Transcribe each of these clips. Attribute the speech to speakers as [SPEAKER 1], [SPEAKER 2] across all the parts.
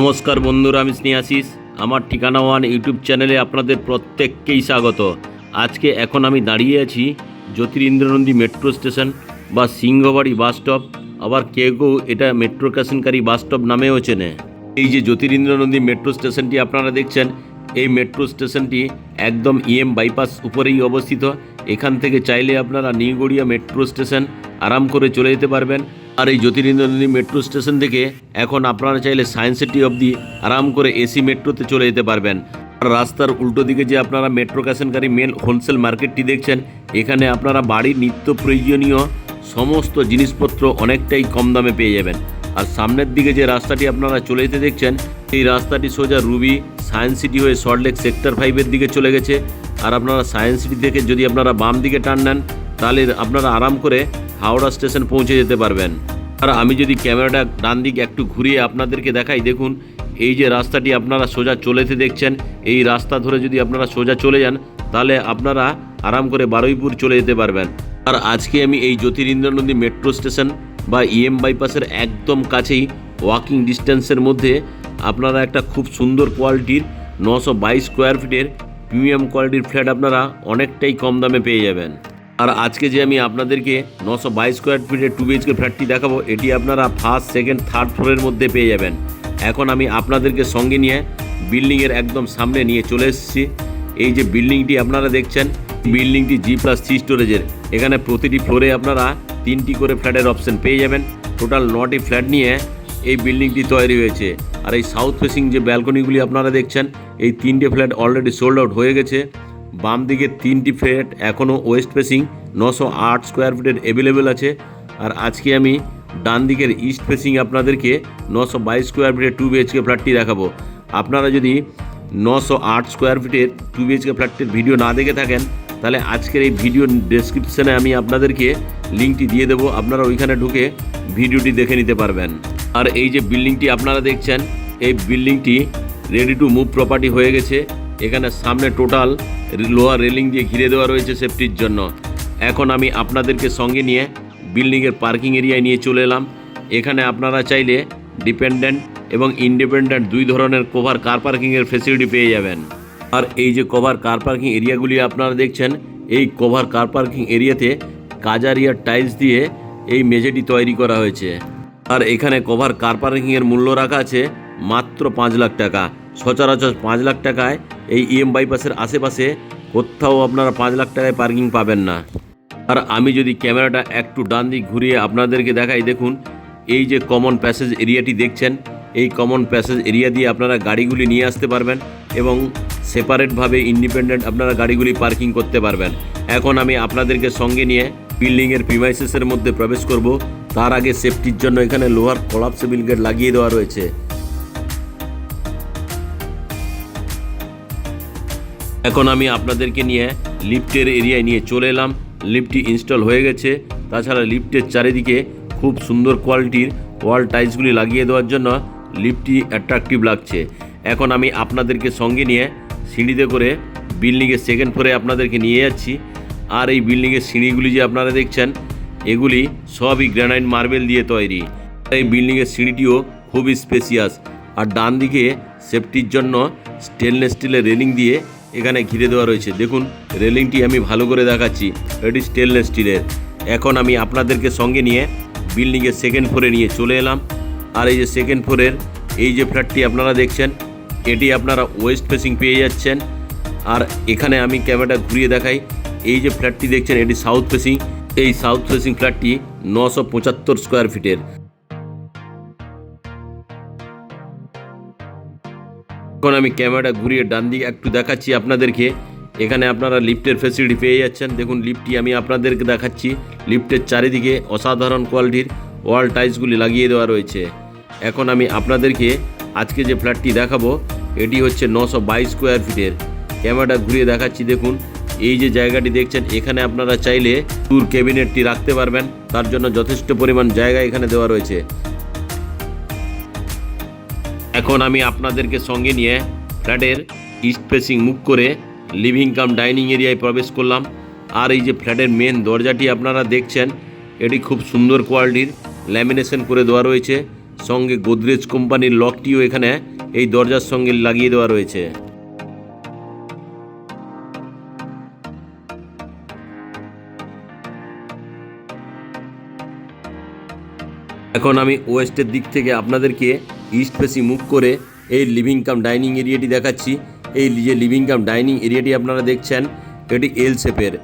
[SPEAKER 1] নমস্কার বন্ধুরা, আমি স্নেহাশিস। আমার ঠিকানা ওয়ান ইউটিউব চ্যানেলে আপনাদের প্রত্যেককেই স্বাগত। আজকে এখন আমি দাঁড়িয়ে আছি জ্যোতিরিন্দ্রনন্দী মেট্রো স্টেশন বা সিংহবাড়ি বাস স্টপ, আবার কেউ কেউ এটা মেট্রো ক্রসিংকারী বাস স্টপ নামেও চেনে। এই যে জ্যোতিরিন্দ্রনন্দী মেট্রো স্টেশনটি আপনারা দেখছেন, এই মেট্রো স্টেশনটি একদম বাইপাস উপরেই অবস্থিত। এখান থেকে চাইলে আপনারা নিউ গড়িয়া মেট্রো স্টেশন আরাম করে চলে যেতে পারবেন। আর এই জ্যোতিরিন্দ্রনন্দী মেট্রো স্টেশন থেকে এখন আপনারা চাইলে সায়েন্স সিটি অবধি আরাম করে এসি মেট্রোতে চলে যেতে পারবেন। আর রাস্তার উল্টো দিকে যে আপনারা মেট্রো ক্রসিংকারী মেন হোলসেল মার্কেটটি দেখছেন, এখানে আপনারা বাড়ির নিত্য প্রয়োজনীয় সমস্ত জিনিসপত্র অনেকটাই কম দামে পেয়ে যাবেন। আর সামনের দিকে যে রাস্তাটি আপনারা চলে যেতে দেখছেন, এই রাস্তাটি সোজা রুবি সায়েন্স সিটি হয়ে সল্টলেক সেক্টর 5-এর দিকে চলে গেছে। আর আপনারা সায়েন্স সিটি থেকে যদি আপনারা বাম দিকে টার্ন নেন, তাহলে আপনারা আরাম করে হাওড়া স্টেশন পৌঁছে যেতে পারবেন। আর আমি যদি ক্যামেরাটা ডান দিকে একটু ঘুরিয়ে আপনাদেরকে দেখাই, দেখুন এই যে রাস্তাটি আপনারা সোজা চলেতে দেখছেন, এই রাস্তা ধরে যদি আপনারা সোজা চলে যান, তাহলে আপনারা আরাম করে বারুইপুর চলে যেতে পারবেন। আর আজকে আমি এই জ্যোতিরিন্দ্রনন্দী মেট্রো স্টেশন বা বাইপাসের একদম কাছেই ওয়াকিং ডিস্টেন্সের মধ্যে আপনারা একটা খুব সুন্দর কোয়ালিটির 922 স্কোয়ার ফিটের প্রিমিয়াম কোয়ালিটির ফ্ল্যাট আপনারা অনেকটাই কম দামে পেয়ে যাবেন। আর আজকে যে আমি আপনাদেরকে 922 স্কোয়ার ফিটের 2 BHK ফ্ল্যাটটি দেখাবো, এটি আপনারা ফার্স্ট, সেকেন্ড, থার্ড ফ্লোরের মধ্যে পেয়ে যাবেন। এখন আমি আপনাদেরকে সঙ্গে নিয়ে বিল্ডিংয়ের একদম সামনে নিয়ে চলে এসেছি। এই যে বিল্ডিংটি আপনারা দেখছেন, বিল্ডিংটি G+3 স্টোরেজের। এখানে প্রতিটি ফ্লোরে আপনারা 3টি করে ফ্ল্যাটের অপশন পেয়ে যাবেন। টোটাল 9টি ফ্ল্যাট নিয়ে এই বিল্ডিংটি তৈরি হয়েছে। আর এই সাউথ ফেসিং যে ব্যালকনিগুলি আপনারা দেখছেন, এই 3টে ফ্ল্যাট অলরেডি সোল্ড আউট হয়ে গেছে। বাম দিকে 3টি ফ্ল্যাট এখনও ওয়েস্ট ফেসিং 908 স্কোয়ার ফিটের অ্যাভেলেবেল আছে। আর আজকে আমি ডান দিকের ইস্ট ফেসিং আপনাদেরকে 922 স্কোয়ার ফিটের 2 BHK ফ্ল্যাটটি দেখাবো। আপনারা যদি 908 স্কোয়ার ফিটের 2 BHK ফ্ল্যাটটির ভিডিও না দেখে থাকেন, তাহলে আজকের এই ভিডিও ডেসক্রিপশানে আমি আপনাদেরকে লিঙ্কটি দিয়ে দেবো, আপনারা ওইখানে ঢুকে ভিডিওটি দেখে নিতে পারবেন। আর এই যে বিল্ডিংটি আপনারা দেখছেন, এই বিল্ডিংটি রেডি টু মুভ প্রপার্টি হয়ে গেছে। এখানে সামনে টোটাল লোহার রেলিং দিয়ে ঘিরে দেওয়া রয়েছে সেফটির জন্য। এখন আমি আপনাদেরকে সঙ্গে নিয়ে বিল্ডিংয়ের পার্কিং এরিয়ায় নিয়ে চলে এলাম। এখানে আপনারা চাইলে ডিপেন্ডেন্ট এবং ইন্ডিপেন্ডেন্ট দুই ধরনের কভার কার পার্কিংয়ের ফেসিলিটি পেয়ে যাবেন। আর এই যে কভার কার পার্কিং এরিয়াগুলি আপনারা দেখছেন, এই কভার কার পার্কিং এরিয়াতে কাজারিয়ার টাইলস দিয়ে এই মেঝেটি তৈরি করা হয়েছে। আর এখানে কভার কার পার্কিংয়ের মূল্য রাখা আছে মাত্র 5 লাখ টাকা। সচরাচর 5 লাখ টাকায় এই বাইপাসের আশেপাশে কোথাও আপনারা 5 লাখ টাকায় পার্কিং পাবেন না। আর আমি যদি ক্যামেরাটা একটু ডান দিক ঘুরিয়ে আপনাদেরকে দেখাই, দেখুন এই যে কমন প্যাসেজ এরিয়াটি দেখছেন, এই কমন প্যাসেজ এরিয়া দিয়ে আপনারা গাড়িগুলি নিয়ে আসতে পারবেন এবং সেপারেটভাবে ইন্ডিপেন্ডেন্ট আপনারা গাড়িগুলি পার্কিং করতে পারবেন। এখন আমি আপনাদেরকে সঙ্গে নিয়ে বিল্ডিংয়ের প্রিমাইসেসের মধ্যে প্রবেশ করব। তার আগে সেফটির জন্য এখানে লোহার কোলাপসেবল গেট লাগিয়ে দেওয়া রয়েছে। এখন আমি আপনাদেরকে নিয়ে লিফটের এরিয়ায় নিয়ে চলে এলাম। লিফটটি ইনস্টল হয়ে গেছে। তাছাড়া লিফটের চারিদিকে খুব সুন্দর কোয়ালিটির ওয়াল টাইলসগুলি লাগিয়ে দেওয়ার জন্য লিফটটি অ্যাট্রাকটিভ লাগছে। এখন আমি আপনাদেরকে সঙ্গে নিয়ে সিঁড়িতে করে বিল্ডিংয়ের সেকেন্ড ফ্লোরে আপনাদেরকে নিয়ে যাচ্ছি। আর এই বিল্ডিংয়ের সিঁড়িগুলি যে আপনারা দেখছেন, এগুলি সবই গ্রানাইট মার্বেল দিয়ে তৈরি। এই বিল্ডিংয়ের সিঁড়িটিও খুবই স্পেসিয়াস। আর ডান দিকে সেফটির জন্য স্টেনলেস স্টিলের রেলিং দিয়ে এখানে ঘিরে দেওয়া রয়েছে। দেখুন রেলিংটি আমি ভালো করে দেখাচ্ছি, এটি স্টেনলেস স্টিলের। এখন আমি আপনাদেরকে সঙ্গে নিয়ে বিল্ডিংয়ের সেকেন্ড ফ্লোরে নিয়ে চলে এলাম। আর এই যে সেকেন্ড ফ্লোরের এই যে ফ্ল্যাটটি আপনারা দেখছেন, এটি আপনারা ওয়েস্ট ফেসিং পেয়ে যাচ্ছেন। আর এখানে আমি ক্যামেরাটা ঘুরিয়ে দেখাই, এই যে ফ্ল্যাটটি দেখছেন, এটি সাউথ ফেসিং। এই সাউথ ফেসিং ফ্ল্যাটটি 975 স্কোয়ার ফিটের। এখন আমি ক্যামেরাটা ঘুরিয়ে ডান দিকে একটু দেখাচ্ছি আপনাদেরকে। এখানে আপনারা লিফটের ফেসিলিটি পেয়ে যাচ্ছেন। দেখুন লিফটটি আমি আপনাদেরকে দেখাচ্ছি। লিফটের চারিদিকে অসাধারণ কোয়ালিটির ওয়াল টাইলসগুলি লাগিয়ে দেওয়া রয়েছে। এখন আমি আপনাদেরকে আজকে যে ফ্ল্যাটটি দেখাবো, এটি হচ্ছে 922 স্কোয়ার ফিটের। ক্যামেরাটা ঘুরিয়ে দেখাচ্ছি। দেখুন এই যে জায়গাটি দেখছেন, এখানে আপনারা চাইলে ট্যুর ক্যাবিনেটটি রাখতে পারবেন। তার জন্য যথেষ্ট পরিমাণ জায়গা এখানে দেওয়া রয়েছে। এখন আমি আপনাদেরকে সঙ্গে নিয়ে ফ্ল্যাটের ইস্ট ফেসিং মুখ করে লিভিং কাম ডাইনিং এরিয়ায় প্রবেশ করলাম। আর এই যে ফ্ল্যাটের মেন দরজাটি আপনারা দেখছেন, এটি খুব সুন্দর কোয়ালিটির ল্যামিনেশন করে দেওয়া রয়েছে। সঙ্গে গোদরেজ কোম্পানির লকটিও এখানে এই দরজার সঙ্গে লাগিয়ে দেওয়া রয়েছে। এখন আমি ওয়েস্টের দিক থেকে আপনাদেরকে ইস্ট ফেসিং মুভ করে এই লিভিং কাম ডাইনিং এরিয়াটি দেখাচ্ছি। এই যে লিভিং কাম ডাইনিং এরিয়াটি আপনারা দেখছেন, এটি এল শেপের।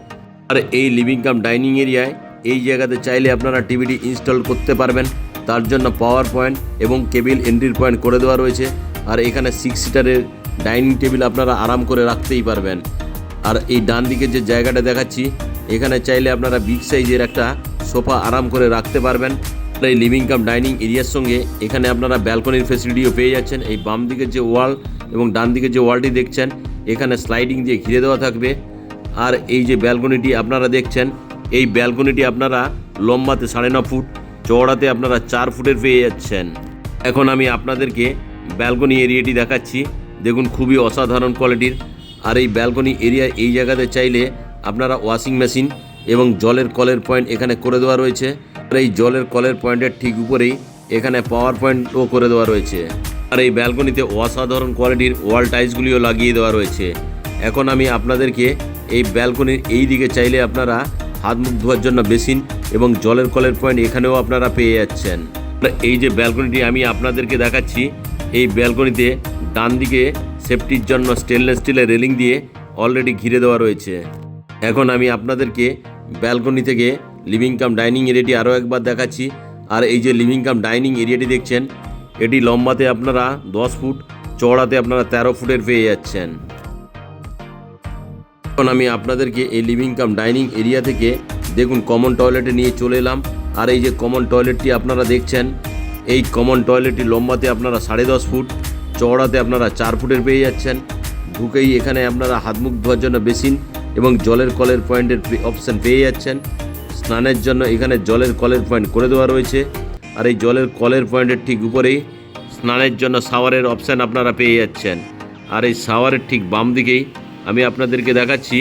[SPEAKER 1] আর এই লিভিং কাম ডাইনিং এরিয়ায় এই জায়গাতে চাইলে আপনারা টিভিটি ইনস্টল করতে পারবেন। তার জন্য পাওয়ার পয়েন্ট এবং কেবিল এন্ট্রির পয়েন্ট করে দেওয়া রয়েছে। আর এখানে 6 সিটারের ডাইনিং টেবিল আপনারা আরাম করে রাখতেই পারবেন। আর এই ডান দিকে যে জায়গাটা দেখাচ্ছি, এখানে চাইলে আপনারা বিগ সাইজের একটা সোফা আরাম করে রাখতে পারবেন। এই লিভিং কাম ডাইনিং এরিয়ার সঙ্গে এখানে আপনারা ব্যালকনির ফেসিলিটিও পেয়ে যাচ্ছেন। এই বাম দিকের যে ওয়াল এবং ডান দিকের যে ওয়ালটি দেখছেন, এখানে স্লাইডিং দিয়ে ঘিরে দেওয়া থাকবে। আর এই যে ব্যালকনিটি আপনারা দেখছেন, এই ব্যালকনিটি আপনারা লম্বাতে 9.5 ফুট, চওড়াতে আপনারা 4 ফুটের পেয়ে যাচ্ছেন। এখন আমি আপনাদেরকে ব্যালকনি এরিয়াটি দেখাচ্ছি। দেখুন, খুবই অসাধারণ কোয়ালিটির। আর এই ব্যালকনি এরিয়া এই জায়গাতে চাইলে আপনারা ওয়াশিং মেশিন এবং জলের কলের পয়েন্ট এখানে করে দেওয়া রয়েছে। আর এই জলের কলের পয়েন্টের ঠিক উপরেই এখানে পাওয়ার পয়েন্টও করে দেওয়া রয়েছে। আর এই ব্যালকনিতে অসাধারণ কোয়ালিটির ওয়াল টাইলসগুলিও লাগিয়ে দেওয়া রয়েছে। এখন আমি আপনাদেরকে এই ব্যালকনির এই দিকে চাইলে আপনারা হাত মুখ ধোয়ার জন্য বেসিন এবং জলের কলের পয়েন্ট এখানেও আপনারা পেয়ে যাচ্ছেন। এই যে ব্যালকনিটি আমি আপনাদেরকে দেখাচ্ছি, এই ব্যালকনিতে ডান দিকে সেফটির জন্য স্টেনলেস স্টিলের রেলিং দিয়ে অলরেডি ঘিরে দেওয়া রয়েছে। এখন আমি আপনাদেরকে ব্যালকনি থেকে লিভিং কাম ডাইনিং এরিয়াটি আরও একবার দেখাচ্ছি। আর এই যে লিভিং কাম ডাইনিং এরিয়াটি দেখছেন, এটি লম্বাতে আপনারা 10 ফুট, চওড়াতে আপনারা 13 ফুটের পেয়ে যাচ্ছেন। এখন আমি আপনাদেরকে এই লিভিং কাম ডাইনিং এরিয়া থেকে দেখুন কমন টয়লেটে নিয়ে চলে এলাম। আর এই যে কমন টয়লেটটি আপনারা দেখছেন, এই কমন টয়লেটটি লম্বাতে আপনারা 10.5 ফুট, চওড়াতে আপনারা 4 ফুটের পেয়ে যাচ্ছেন। ঢুকেই এখানে আপনারা হাত মুখ ধোয়ার জন্য বেসিন এবং জলের কলের পয়েন্টের অপশান পেয়ে যাচ্ছেন। স্নানের জন্য এখানে জলের কলের পয়েন্ট করে দেওয়া রয়েছে। আর এই জলের কলের পয়েন্টের ঠিক উপরেই স্নানের জন্য শাওয়ারের অপশান আপনারা পেয়ে যাচ্ছেন। আর এই শাওয়ারের ঠিক বাম দিকেই আমি আপনাদেরকে দেখাচ্ছি,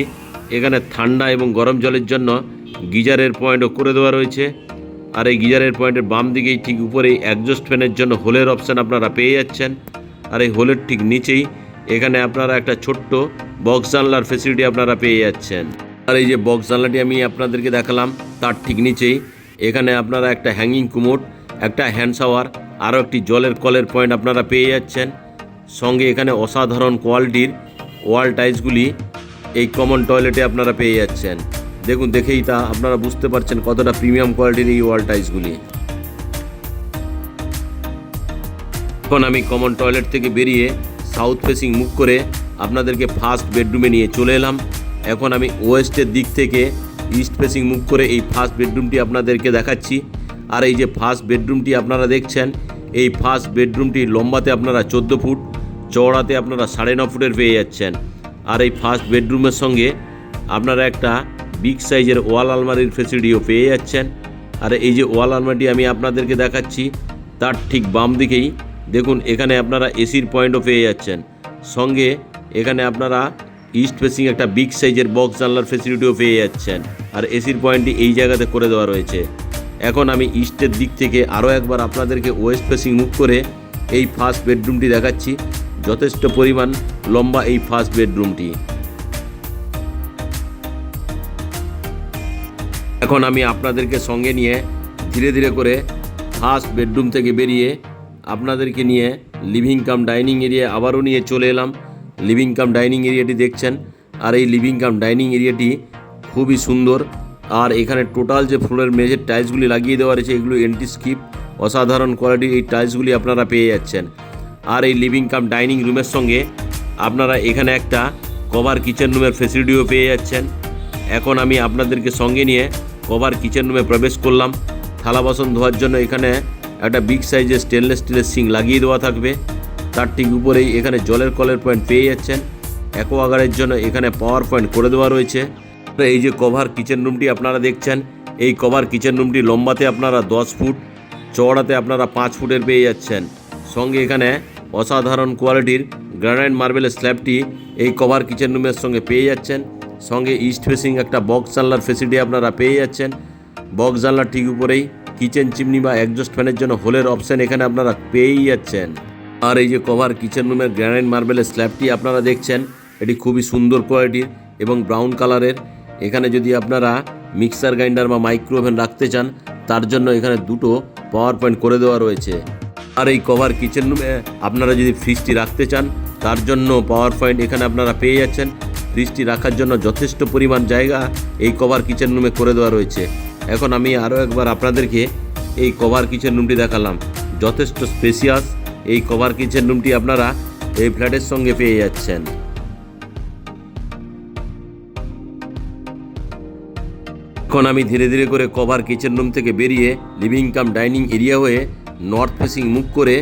[SPEAKER 1] এখানে ঠান্ডা এবং গরম জলের জন্য গিজারের পয়েন্টও করে দেওয়া রয়েছে। আর এই গিজারের পয়েন্টের বাম দিকেই ঠিক উপরেই অ্যাডজাস্ট ফ্যানের জন্য হোলের অপশান আপনারা পেয়ে যাচ্ছেন। আর এই হোলের ঠিক নিচেই এখানে আপনারা একটা ছোট্ট বক্স জানলার ফেসিলিটি আপনারা পেয়ে যাচ্ছেন। আর এই যে বক্স জানলাটি আমি আপনাদেরকে দেখালাম, তার ঠিক নিচেই এখানে আপনারা একটা হ্যাঙ্গিং কুমোড, একটা হ্যান্ড শাওয়ার, আরও একটি জলের কলের পয়েন্ট আপনারা পেয়ে যাচ্ছেন। সঙ্গে এখানে অসাধারণ কোয়ালিটির ওয়াল টাইলসগুলি এই কমন টয়লেটে আপনারা পেয়ে যাচ্ছেন। দেখুন, দেখেই তা আপনারা বুঝতে পারছেন কতটা প্রিমিয়াম কোয়ালিটির এই ওয়াল টাইলসগুলি। এখন আমি কমন টয়লেট থেকে বেরিয়ে সাউথ ফেসিং মুভ করে আপনাদেরকে ফার্স্ট বেডরুমে নিয়ে চলে এলাম। এখন আমি ওয়েস্টের দিক থেকে ইস্ট ফেসিং মুভ করে এই ফার্স্ট বেডরুমটি আপনাদেরকে দেখাচ্ছি। আর এই যে ফার্স্ট বেডরুমটি আপনারা দেখছেন, এই ফার্স্ট বেডরুমটি লম্বাতে আপনারা 14 ফুট, চওড়াতে আপনারা 9.5 ফুটের পেয়ে যাচ্ছেন। আর এই ফার্স্ট বেডরুমের সঙ্গে আপনারা একটা বিগ সাইজের ওয়াল আলমারির ফেসিলিটিও পেয়ে যাচ্ছেন। আর এই যে ওয়াল আলমারিটি আমি আপনাদেরকে দেখাচ্ছি, তার ঠিক বাম দিকেই দেখুন এখানে আপনারা এসির পয়েন্টও পেয়ে যাচ্ছেন। সঙ্গে এখানে আপনারা ইস্ট ফেসিং একটা বিগ সাইজের বক্স জানলার ফেসিলিটিও পেয়ে যাচ্ছেন। আর এসির পয়েন্টটি এই জায়গাতে করে দেওয়া রয়েছে। এখন আমি ইস্টের দিক থেকে আরও একবার আপনাদেরকে ওয়েস্ট ফেসিং মুভ করে এই ফার্স্ট বেডরুমটি দেখাচ্ছি। যথেষ্ট পরিমাণ লম্বা এই ফার্স্ট বেডরুমটি। এখন আমি আপনাদেরকে সঙ্গে নিয়ে ধীরে ধীরে করে ফার্স্ট বেডরুম থেকে বেরিয়ে আপনাদেরকে নিয়ে লিভিং কাম ডাইনিং এরিয়া আবারও নিয়ে চলে এলাম। লিভিং কাম ডাইনিং এরিয়াটি দেখছেন। আর এই লিভিং কাম ডাইনিং এরিয়াটি খুবই সুন্দর। আর এখানে টোটাল যে ফ্লোরের মেঝের টাইলসগুলি লাগিয়ে দেওয়া রয়েছে, এগুলো এন্টি স্কিপ, অসাধারণ কোয়ালিটির এই টাইলসগুলি আপনারা পেয়ে যাচ্ছেন। আর এই লিভিং কাম ডাইনিং রুমের সঙ্গে আপনারা এখানে একটা কভার কিচেন রুমের ফেসিলিটিও পেয়ে যাচ্ছেন। এখন আমি আপনাদেরকে সঙ্গে নিয়ে কভার কিচেন রুমে প্রবেশ করলাম। থালা বাসন ধোয়ার জন্য এখানে একটা বিগ সাইজের স্টেনলেস স্টিলের সিঙ্ক লাগিয়ে দেওয়া থাকবে। তার ঠিক উপরেই এখানে জলের কলের পয়েন্ট পেয়ে যাচ্ছেন। অ্যাকোয়াগার্ডের জন্য এখানে পাওয়ার পয়েন্ট করে দেওয়া রয়েছে। এই যে কভার কিচেন রুমটি আপনারা দেখছেন, এই কভার কিচেন রুমটি লম্বাতে আপনারা 10 ফুট, চওড়াতে আপনারা 5 ফুটের পেয়ে যাচ্ছেন। সঙ্গে এখানে অসাধারণ কোয়ালিটির গ্রানাইট মার্বেলের স্ল্যাবটি এই কভার কিচেন রুমের সঙ্গে পেয়ে যাচ্ছেন। সঙ্গে ইস্ট ফেসিং একটা বক্স জানলার ফেসিলিটি আপনারা পেয়ে যাচ্ছেন। বক্স জানলার ঠিক উপরেই কিচেন চিমনি বা এক্সস্ট ফ্যানের জন্য হোলের অপশান এখানে আপনারা পেয়েই যাচ্ছেন। আর এই যে কভার কিচেন রুমের গ্রানাইট মার্বেলের স্ল্যাবটি আপনারা দেখছেন, এটি খুবই সুন্দর কোয়ালিটির এবং ব্রাউন কালারের। এখানে যদি আপনারা মিক্সার গ্রাইন্ডার বা মাইক্রো ওভেন রাখতে চান, তার জন্য এখানে দুটো পাওয়ার পয়েন্ট করে দেওয়া রয়েছে। আর এই কভার কিচেন রুমে আপনারা যদি ফ্রিজটি রাখতে চান, তার জন্য পাওয়ার পয়েন্ট এখানে আপনারা পেয়ে যাচ্ছেন। ফ্রিজটি রাখার জন্য যথেষ্ট পরিমাণ জায়গা এই কভার কিচেন রুমে করে দেওয়া রয়েছে। এখন আমি আরও একবার আপনাদেরকে এই কভার কিচেন রুমটি দেখালাম। যথেষ্ট স্পেসিয়াস এই কভার কিচেন রুমটি আপনারা এই ফ্ল্যাটের সঙ্গে পেয়ে যাচ্ছেন। এখন আমি ধীরে ধীরে করে কভার কিচেন রুম থেকে বেরিয়ে লিভিং কাম ডাইনিং এরিয়া হয়ে নর্থ ফেসিং মুখ করে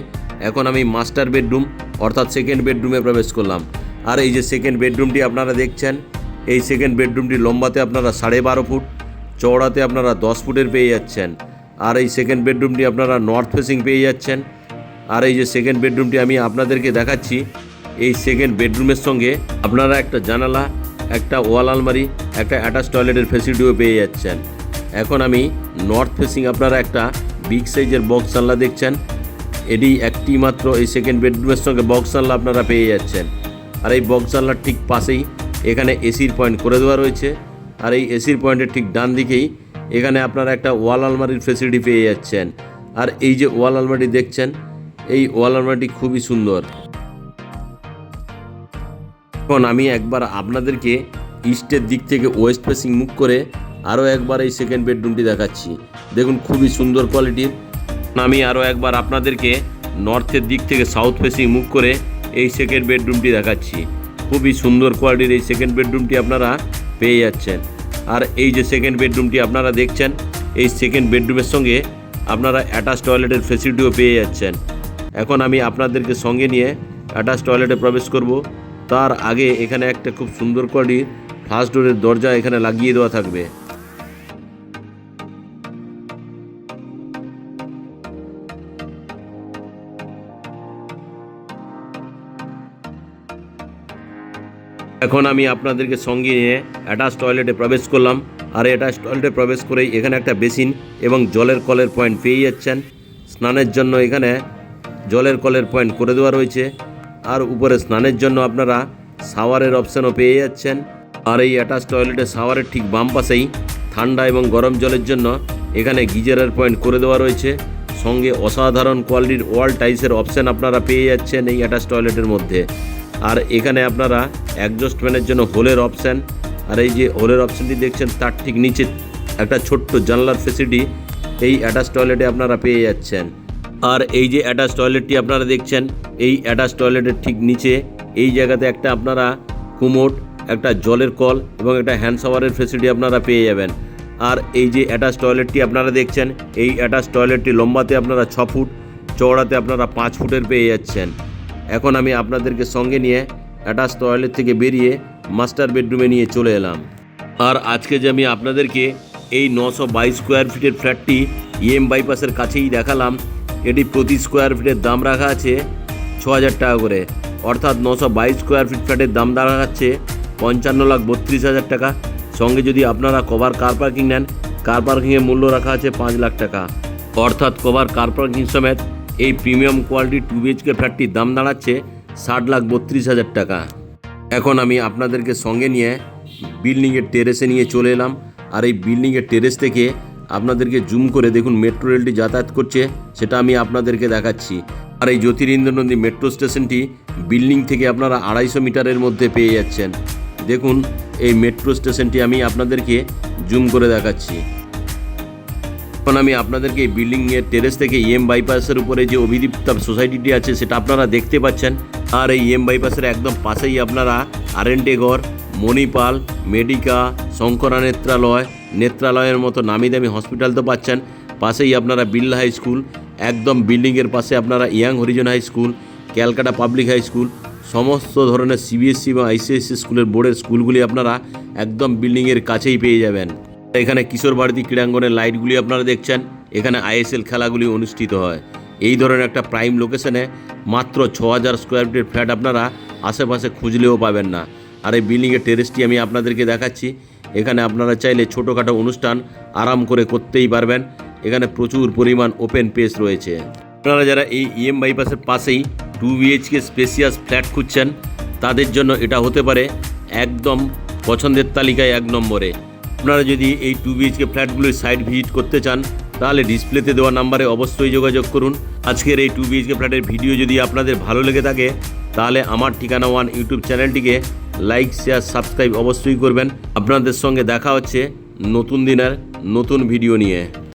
[SPEAKER 1] এখন আমি মাস্টার বেডরুম অর্থাৎ সেকেন্ড বেডরুমে প্রবেশ করলাম। আর এই যে সেকেন্ড বেডরুমটি আপনারা দেখছেন, এই সেকেন্ড বেডরুমটি লম্বাতে আপনারা 12.5 ফুট, চওড়াতে আপনারা 10 ফুটের পেয়ে যাচ্ছেন। আর এই সেকেন্ড বেডরুমটি আপনারা নর্থ ফেসিং পেয়ে যাচ্ছেন। আর এই যে সেকেন্ড বেডরুমটি আমি আপনাদেরকে দেখাচ্ছি, এই সেকেন্ড বেডরুমের সঙ্গে আপনারা একটা জানালা, একটা ওয়াল আলমারি, একটা অ্যাটাচ টয়লেটের ফেসিলিটিও পেয়ে যাচ্ছেন। এখন আমি নর্থ ফেসিং আপনারা একটা বিগ সাইজের বক্স জানলা দেখছেন। এটি একটি মাত্র এই সেকেন্ড বেডরুমের সঙ্গে বক্স জানলা আপনারা পেয়ে যাচ্ছেন। আর এই বক্স জানলার ঠিক পাশেই এখানে এসির পয়েন্ট করে দেওয়া রয়েছে। আর এই এসির পয়েন্টের ঠিক ডান দিকেই এখানে আপনারা একটা ওয়াল আলমারির ফেসিলিটি পেয়ে যাচ্ছেন। আর এই যে ওয়াল আলমারি দেখছেন, এই ওয়াল আলমারিটি খুবই সুন্দর। এখন আমি একবার আপনাদেরকে ইস্টের দিক থেকে ওয়েস্ট ফেসিং মুখ করে আরও একবার এই সেকেন্ড বেডরুমটি দেখাচ্ছি। দেখুন খুবই সুন্দর কোয়ালিটির। আমি আরও একবার আপনাদেরকে নর্থের দিক থেকে সাউথ ফেসিং মুখ করে এই সেকেন্ড বেডরুমটি দেখাচ্ছি। খুবই সুন্দর কোয়ালিটির এই সেকেন্ড বেডরুমটি আপনারা পেয়ে যাচ্ছেন। আর এই যে সেকেন্ড বেডরুমটি আপনারা দেখছেন, এই সেকেন্ড বেডরুমের সঙ্গে আপনারা অ্যাটাচ টয়লেটের ফেসিলিটিও পেয়ে যাচ্ছেন। এখন আমি আপনাদেরকে সঙ্গে নিয়ে অ্যাটাচ টয়লেটে প্রবেশ করব। তার আগে এখানে একটা খুব সুন্দর কোয়ালিটির ফার্স্ট ডোরের দরজা এখানে লাগিয়ে দেওয়া থাকবে। এখন আমি আপনাদেরকে সঙ্গে নিয়ে অ্যাটাচ টয়লেটে প্রবেশ করলাম। আর অ্যাটাচ টয়লেটে প্রবেশ করেই এখানে একটা বেসিন এবং জলের কলের পয়েন্ট পেয়ে যাচ্ছেন। স্নানের জন্য এখানে জলের কলের পয়েন্ট করে দেওয়া রয়েছে। আর উপরে স্নানের জন্য আপনারা শাওয়ারের অপশানও পেয়ে যাচ্ছেন। আর এই অ্যাটাচ টয়লেটে শাওয়ারের ঠিক বাম পাশেই ঠান্ডা এবং গরম জলের জন্য এখানে গিজারের পয়েন্ট করে দেওয়া রয়েছে। সঙ্গে অসাধারণ কোয়ালিটির ওয়াল টাইলসের অপশান আপনারা পেয়ে যাচ্ছেন এই অ্যাটাচ টয়লেটের মধ্যে। আর এখানে আপনারা অ্যাডজাস্ট ফ্যানের জন্য হোলের অপশান, আর এই যে হোলের অপশানটি দেখছেন তার ঠিক নিচে একটা ছোট্ট জানলার ফেসিলিটি এই অ্যাটাচ টয়লেটে আপনারা পেয়ে যাচ্ছেন। আর এই যে অ্যাটাচ টয়লেটটি আপনারা দেখছেন, এই অ্যাটাচ টয়লেটের ঠিক নিচে এই জায়গাতে একটা আপনারা কুমোড, একটা জলের কল এবং একটা হ্যান্ড শাওয়ারের ফেসিলিটি আপনারা পেয়ে যাবেন। আর এই যে অ্যাটাচ টয়লেটটি আপনারা দেখছেন, এই অ্যাটাচ টয়লেটটি লম্বাতে আপনারা 6 ফুট, চওড়াতে আপনারা 5 ফুটের পেয়ে যাচ্ছেন। এখন আমি আপনাদেরকে সঙ্গে নিয়ে অ্যাটাচ টয়লেট থেকে বেরিয়ে মাস্টার বেডরুমে নিয়ে চলে এলাম। আর আজকে যে আমি আপনাদেরকে এই 922 স্কোয়ার ফিটের ফ্ল্যাটটি ইএম বাইপাসের কাছেই দেখালাম, এটি প্রতি স্কোয়ার ফিটের দাম রাখা আছে 6,000 টাকা করে। অর্থাৎ 922 স্কোয়ার ফিট ফ্ল্যাটের দাম রাখা আছে 55,32,000 টাকা। সঙ্গে যদি আপনারা কভার কার পার্কিং নেন, কার পার্কিংয়ের মূল্য রাখা আছে 5 লাখ টাকা। অর্থাৎ কভার কার পার্কিং সমেত এই প্রিমিয়াম কোয়ালিটির 2 বিএইচকে ফ্ল্যাটটির দাম দাঁড়াচ্ছে 60,32,000 টাকা। এখন আমি আপনাদেরকে সঙ্গে নিয়ে বিল্ডিংয়ের টেরেসে নিয়ে চলে এলাম। আর এই বিল্ডিংয়ের টেরেস থেকে আপনাদেরকে জুম করে দেখুন মেট্রো রেলটি যাতায়াত করছে, সেটা আমি আপনাদেরকে দেখাচ্ছি। আর এই জ্যোতিরিন্দ্রনন্দী মেট্রো স্টেশনটি বিল্ডিং থেকে আপনারা 250 মিটারের মধ্যে পেয়ে যাচ্ছেন। দেখুন এই মেট্রো স্টেশনটি আমি আপনাদেরকে জুম করে দেখাচ্ছি। এখন আমি আপনাদেরকে এই বিল্ডিংয়ের টেরেস থেকে ইএম বাইপাসের উপরে যে অভিদীপ্তা সোসাইটিটি আছে সেটা আপনারা দেখতে পাচ্ছেন। আর এই ইএম বাইপাসের একদম পাশেই আপনারা আরএনটেগর, মণিপাল, মেডিকা, শঙ্করা নেত্রালয়ের মতো নামি দামি হসপিটাল তো পাচ্ছেন। পাশেই আপনারা বিড়লা হাই স্কুল, একদম বিল্ডিংয়ের পাশে আপনারা Young Horizon High School, Calcutta Public High School, সমস্ত ধরনের সিবিএসসি এবং আইসিএসসি স্কুলের বোর্ডের স্কুলগুলি আপনারা একদম বিল্ডিংয়ের কাছেই পেয়ে যাবেন। এখানে কিশোর ভারতী ক্রীড়াঙ্গনের লাইটগুলি আপনারা দেখছেন, এখানে আইএসএল খেলাগুলি অনুষ্ঠিত হয়। এই ধরনের একটা প্রাইম লোকেশনে মাত্র 6,000 স্কোয়ার ফিটের ফ্ল্যাট আপনারা আশেপাশে খুঁজলেও পাবেন না। আর এই বিল্ডিংয়ের টেরেসটি আমি আপনাদেরকে দেখাচ্ছি। এখানে আপনারা চাইলে ছোটোখাটো অনুষ্ঠান আরাম করে করতেই পারবেন। এখানে প্রচুর পরিমাণ ওপেন স্পেস রয়েছে। আপনারা যারা এই ইএম বাইপাসের পাশেই BHK স্পেসিয়াস ফ্ল্যাট খুঁজছেন তাদের জন্য এটা হতে পারে একদম পছন্দের তালিকায় 1 নম্বরে। আপনারা যদি এই 2 BHK ফ্ল্যাটগুলির সাইট ভিজিট করতে চান তাহলে ডিসপ্লেতে দেওয়া নাম্বারে অবশ্যই যোগাযোগ করুন। আজকের এই 2 BHK ফ্ল্যাটের ভিডিও যদি আপনাদের ভালো লেগে থাকে তাহলে আমার ঠিকানা ওয়ান ইউটিউব চ্যানেলটিকে লাইক শেয়ার সাবস্ক্রাইব অবশ্যই করবেন। আপনাদের সঙ্গে দেখা হচ্ছে নতুন দিনের নতুন ভিডিও নিয়ে।